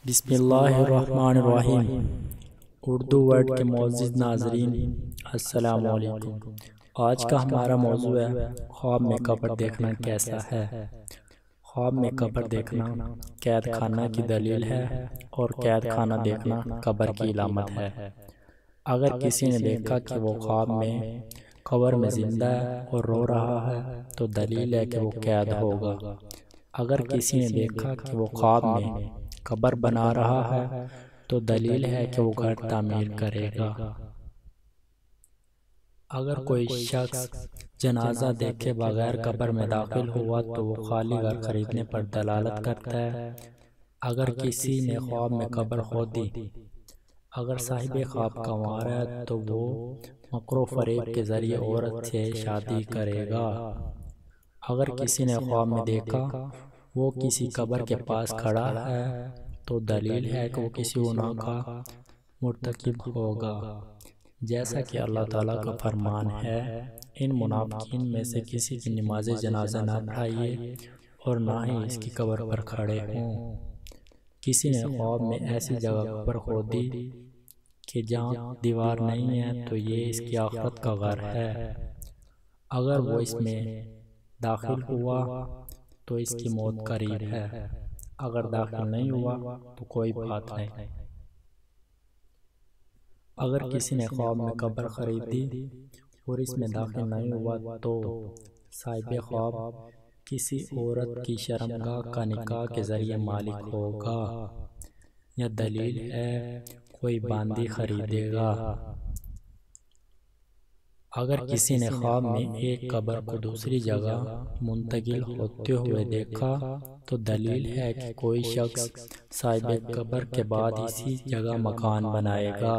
بسم اللہ الرحمن الرحیم۔ اردو ورڈ کے معزز ناظرین السلام علیکم۔ آج کا ہمارا موضوع ہے خواب میں قبر دیکھنا کیسا ہے۔ خواب میں قبر دیکھنا قید خانہ کی دلیل ہے اور قید خانہ دیکھنا قبر کی علامت ہے۔ اگر کسی نے دیکھا کہ وہ خواب میں قبر میں زندہ ہے اور رو رہا ہے تو دلیل ہے کہ وہ قید ہوگا۔ اگر کسی نے دیکھا کہ وہ خواب میں قبر بنا رہا ہے تو دلیل ہے کہ وہ گھر تعمیر کرے گا۔ اگر کوئی شخص جنازہ دیکھے بغیر قبر میں داخل ہوا تو وہ خالی گھر خریدنے پر دلالت کرتا ہے۔ اگر کسی نے خواب میں قبر کھودی، اگر صاحب خواب کنوار ہے تو وہ مکر و فریب کے ذریعے عورت سے شادی کرے گا۔ اگر کسی نے خواب میں دیکھا وہ کسی قبر کے پاس کھڑا ہے تو دلیل ہے کہ وہ کسی گناہ کا مرتکب ہوگا، جیسا کہ اللہ تعالیٰ کا فرمان ہے، ان منافقین میں سے کسی کی نماز جنازہ نہ پڑھائیے اور نہ ہی اس کی قبر پر کھڑے ہوں۔ کسی نے خواب میں ایسی جگہ قبر کھودی کہ جہاں دیوار نہیں ہے تو یہ اس کی آخرت کا گھر ہے۔ اگر وہ اس میں داخل ہوا تو اس کی موت قریب ہے، اگر داخل نہیں ہوا تو کوئی بات نہیں۔ اگر کسی نے خواب میں قبر خریدی اور اس میں داخل نہیں ہوا تو صاحب خواب کسی عورت کی شرمگاہ کا نکاح کے ذریعے مالک ہوگا، یا دلیل ہے کوئی باندی خریدے گا۔ اگر کسی نے خواب میں ایک قبر کو دوسری جگہ منتقل ہوتے ہوئے دیکھا تو دلیل ہے کہ کوئی شخص صاحب قبر کے بعد اسی جگہ مکان بنائے گا۔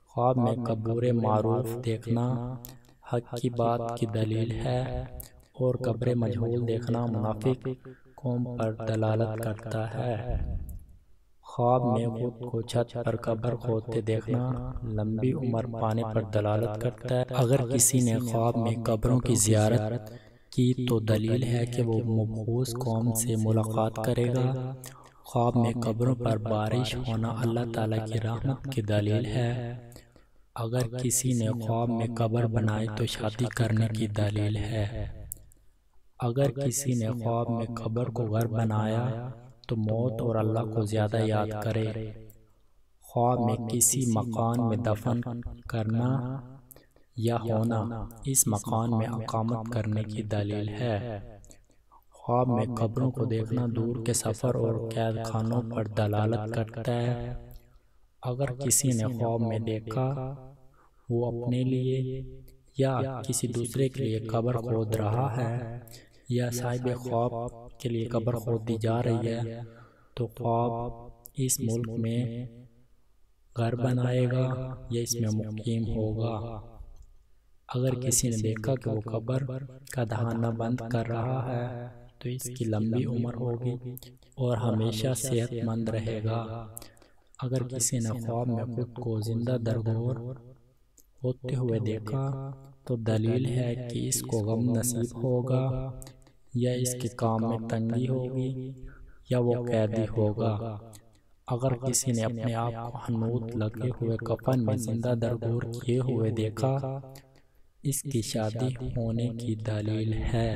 خواب میں قبور معروف دیکھنا حق کی بات کی دلیل ہے اور قبر مجہول دیکھنا منافق قوم پر دلالت کرتا ہے۔ خواب میں خود کو چھت پر قبر کھودتے دیکھنا لمبی عمر پانے پر دلالت کرتا ہے۔ اگر کسی نے خواب میں قبروں کی زیارت کی تو دلیل ہے کہ وہ مبعوث قوم سے ملاقات کرے گا۔ خواب میں قبروں پر بارش ہونا اللہ تعالیٰ کی رحمت کی دلیل ہے۔ اگر کسی نے خواب میں قبر بنائی تو شادی کرنے کی دلیل ہے۔ اگر کسی نے خواب میں قبر کو گھر بنایا تو موت اور اللہ کو زیادہ یاد کرے۔ خواب میں کسی مکان میں دفن کرنا یا ہونا اس مکان میں اقامت کرنے کی دلیل ہے۔ خواب میں قبروں کو دیکھنا دور کے سفر اور قید خانوں پر دلالت کرتا ہے۔ اگر کسی نے خواب میں دیکھا وہ اپنے لیے یا کسی دوسرے کے لیے قبر کھود رہا ہے یا صاحب خواب کے لیے قبر کھودی جا رہی ہے تو خواب اس ملک میں گھر بنائے گا یا اس میں مقیم ہوگا۔ اگر کسی نے دیکھا کہ وہ قبر کا دہانہ بند کر رہا ہے تو اس کی لمبی عمر ہوگی اور ہمیشہ صحت مند رہے گا۔ اگر کسی نے خواب میں خود کو زندہ درگور ہوتے ہوئے دیکھا تو دلیل ہے کہ اس کو غم نصیب ہوگا یا اس کے کام میں تنگی ہوگی یا وہ قیدی ہوگا۔ اگر کسی نے اپنے آپ کو حنوط لگے ہوئے کفن میں زندہ درگور کیے ہوئے دیکھا اس کی شادی ہونے کی دلیل ہے۔